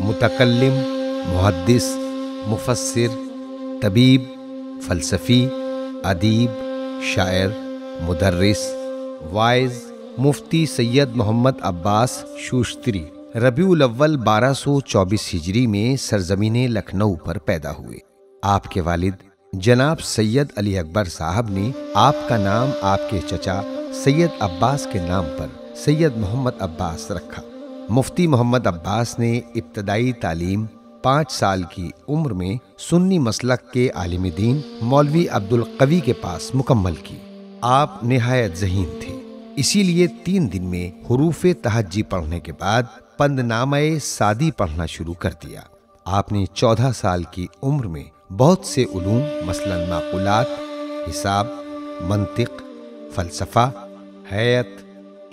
متکلم، محدث، مفسر، طبیب، فلسفی، ادیب، شاعر، مدرس، واعظ، مفتی سید محمد عباس شوشتری ربیع الاول 1224 ہجری میں سرزمین لکھنؤ پر پیدا ہوئے۔ آپ کے والد جناب سید علی اکبر صاحب نے آپ کا نام آپ کے چچا سید عباس کے نام پر سید محمد عباس رکھا۔ مفتی محمد عباس نے ابتدائی تعلیم 5 سال کی عمر میں سنی مسلک کے عالم دین مولوی عبدالقوی کے پاس مکمل کی۔ آپ نہایت ذہین تھے، اسی لیے 3 دن میں حروف تہجی پڑھنے کے بعد پند نامہ سعدی پڑھنا شروع کر دیا۔ آپ نے 14 سال کی عمر میں بہت سے علوم مثلاً معقولات، حساب، منطق، فلسفہ، ہیئت،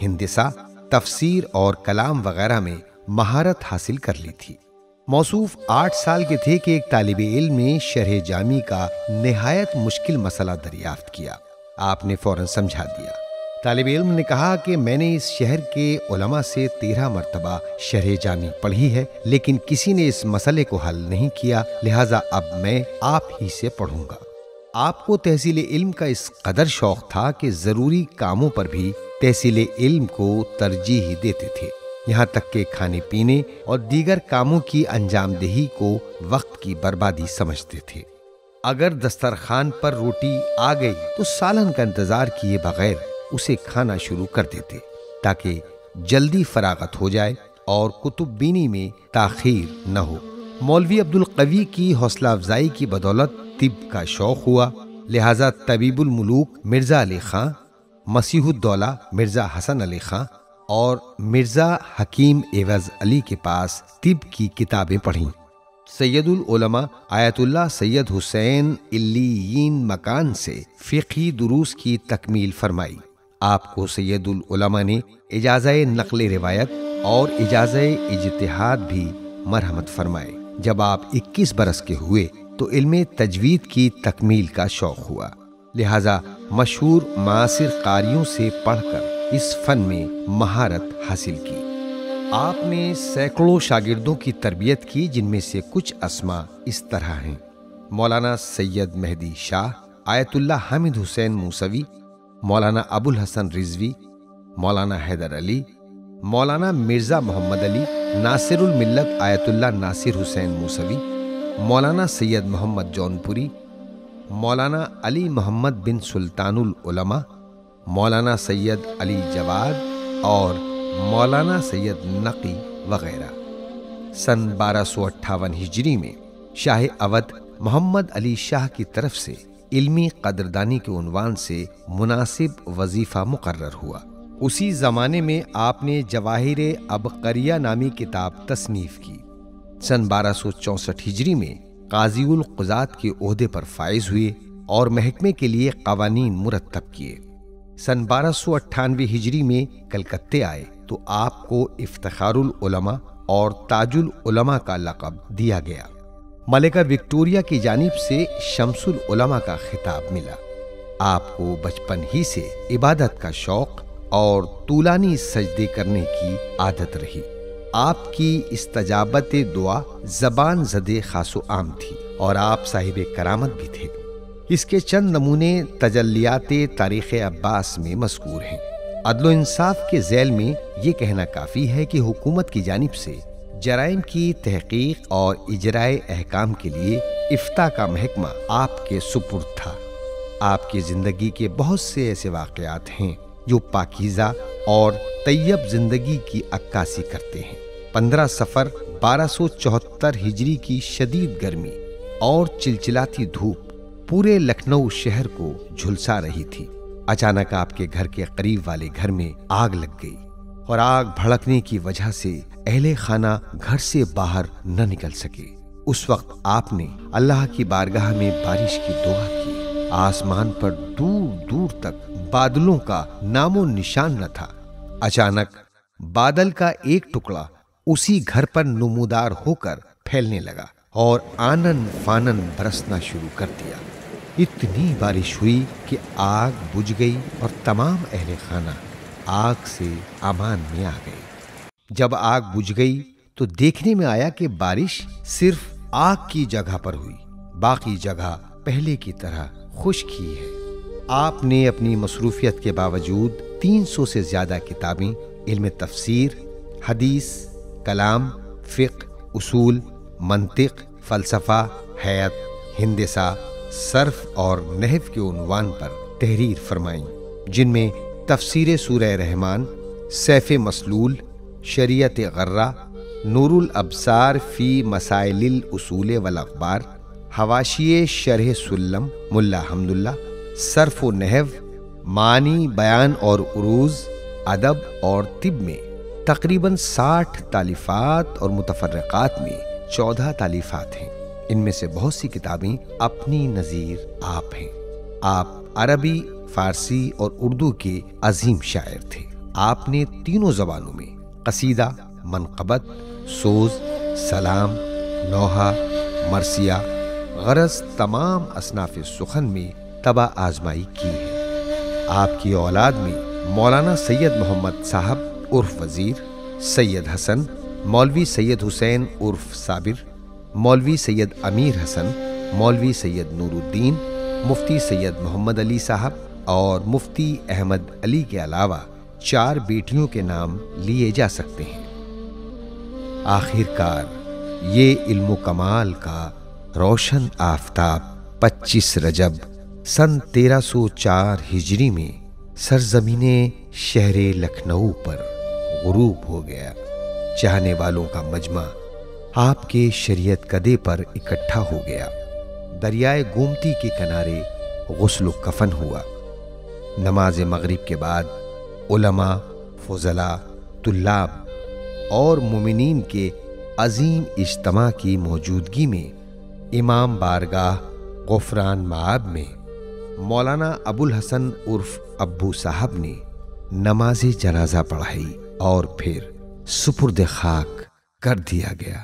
ہندسہ، تفسیر اور کلام وغیرہ میں مہارت حاصل کر لی تھی۔ موصوف 8 سال کے تھے کہ ایک طالب علم نے شرح جامی کا نہایت مشکل مسئلہ دریافت کیا۔ آپ نے فوراً سمجھا دیا۔ طالب علم نے کہا کہ میں نے اس شہر کے علماء سے 13 مرتبہ شرح جامی پڑھی ہے، لیکن کسی نے اس مسئلے کو حل نہیں کیا، لہٰذا اب میں آپ ہی سے پڑھوں گا۔ آپ کو تحصیل علم کا اس قدر شوق تھا کہ ضروری کاموں پر بھی تحصیل علم کو ترجیح دیتے تھے، یہاں تک کہ کھانے پینے اور دیگر کاموں کی انجام دہی کو وقت کی بربادی سمجھتے تھے۔ اگر دسترخوان پر روٹی آ گئی تو سالن کا انتظار کیے بغیر اسے کھانا شروع کر دیتے تاکہ جلدی فراغت ہو جائے اور کتب بینی میں تاخیر نہ ہو۔ مولوی عبدالقوی کی حوصلہ افزائی کی بدولت طب کا شوق ہوا، لہٰذا طبیب الملوک مرزا علی خاں، مسیح الدولہ مرزا حسن علی خاں اور مرزا حکیم عوض علی کے پاس طب کی کتابیں پڑھیں۔ سید العلماء آیت اللہ سید حسین علیین مکان سے فقہی دروس کی تکمیل فرمائی۔ آپ کو سید العلماء نے اجازہ نقل روایت اور اجازہ اجتہاد بھی مرحمت فرمائے۔ جب آپ 21 برس کے ہوئے تو علم تجوید کی تکمیل کا شوق ہوا، لہٰذا مشہور معاصر قاریوں سے پڑھ کر اس فن میں مہارت حاصل کی۔ آپ نے سینکڑوں شاگردوں کی تربیت کی، جن میں سے کچھ اسماء اس طرح ہیں: مولانا سید مہدی شاہ، آیت اللہ حامد حسین موسوی، مولانا ابو الحسن رضوی، مولانا حیدر علی، مولانا مرزا محمد علی، ناصر الملت آیت اللہ ناصر حسین موسوی، مولانا سید محمد جونپوری، مولانا علی محمد بن سلطان العلماء، مولانا سید علی جواد اور مولانا سید نقی وغیرہ۔ سن 1258 ہجری میں شاہ اودھ محمد علی شاہ کی طرف سے علمی قدردانی کے عنوان سے مناسب وظیفہ مقرر ہوا۔ اسی زمانے میں آپ نے جواہر عبقریہ نامی کتاب تصنیف کی۔ سن 1264 ہجری میں قاضی القضات کے عہدے پر فائز ہوئے اور محکمے کے لیے قوانین مرتب کیے۔ سن 1298 ہجری میں کلکتے آئے تو آپ کو افتخار العلماء اور تاج العلماء کا لقب دیا گیا۔ ملکہ وکٹوریہ کی جانب سے شمس العلماء کا خطاب ملا۔ آپ کو بچپن ہی سے عبادت کا شوق اور طولانی سجدے کرنے کی عادت رہی۔ آپ کی استجابت دعا زبان زدے خاص و عام تھی اور آپ صاحب کرامت بھی تھے۔ اس کے چند نمونے تجلیات تاریخ عباس میں مذکور ہیں۔ عدل و انصاف کے ذیل میں یہ کہنا کافی ہے کہ حکومت کی جانب سے جرائم کی تحقیق اور اجرائے احکام کے لیے افتاء کا محکمہ آپ کے سپرد تھا۔ آپ کی زندگی کے بہت سے ایسے واقعات ہیں جو پاکیزہ اور طیب زندگی کی عکاسی کرتے ہیں۔ 15 صفر 1274 ہجری کی شدید گرمی اور چلچلاتی دھوپ پورے لکھنؤ شہر کو جھلسا رہی تھی۔ اچانک آپ کے گھر کے قریب والے گھر میں آگ لگ گئی اور آگ بھڑکنے کی وجہ سے اہل خانہ گھر سے باہر نہ نکل سکے۔ اس وقت آپ نے اللہ کی بارگاہ میں بارش کی دعا کی۔ آسمان پر دور دور تک بادلوں کا نام و نشان نہ تھا۔ اچانک بادل کا ایک ٹکڑا اسی گھر پر نمودار ہو کر پھیلنے لگا اور آنن فانن برسنا شروع کر دیا۔ اتنی بارش ہوئی کہ آگ بجھ گئی اور تمام اہل خانہ آگ سے امان میں آ گئے۔ جب آگ بجھ گئی تو دیکھنے میں آیا کہ بارش صرف آگ کی جگہ پر ہوئی، باقی جگہ پہلے کی طرح خشک ہی ہے۔ آپ نے اپنی مصروفیت کے باوجود 300 سے زیادہ کتابیں علم تفسیر، حدیث، کلام، فقہ، اصول، منطق، فلسفہ، حیات، ہندسہ، صرف اور نحو کے عنوان پر تحریر فرمائیں، جن میں تفسیر سورہ رحمان، سیف مسلول، شریعت غرہ، نور الابصار فی مسائل الاصول والاخبار، حواشی شرح سلم ملا حمداللہ، صرف و نحو، معنی، بیان اور عروض، ادب اور طب میں تقریباً 60 تالیفات اور متفرقات میں 14 تالیفات ہیں۔ ان میں سے بہت سی کتابیں اپنی نظیر آپ ہیں۔ آپ عربی، فارسی اور اردو کے عظیم شاعر تھے۔ آپ نے تینوں زبانوں میں قصیدہ، منقبت، سوز، سلام، نوحہ، مرثیہ، غرض تمام اصناف سخن میں طبع آزمائی کی ہے۔ آپ کی اولاد میں مولانا سید محمد صاحب عرف وزیر، سید حسن، مولوی سید حسین عرف صابر، مولوی سید امیر حسن، مولوی سید نور الدین، مفتی سید محمد علی صاحب اور مفتی احمد علی کے علاوہ 4 بیٹیوں کے نام لیے جا سکتے ہیں۔ آخر کار یہ علم و کمال کا روشن آفتاب 25 رجب سن 1304 ہجری میں سرزمین شہر لکھنؤ پر غروب ہو گیا۔ چاہنے والوں کا مجمع آپ کے شریعت کدے پر اکٹھا ہو گیا۔ دریائے گومتی کے کنارے غسل و کفن ہوا۔ نماز مغرب کے بعد علماء، فضلاء، طلاب اور مومنین کے عظیم اجتماع کی موجودگی میں امام بارگاہ غفران مآب میں مولانا ابوالحسن عرف ابو صاحب نے نماز جنازہ پڑھائی اور پھر سپرد خاک کر دیا گیا۔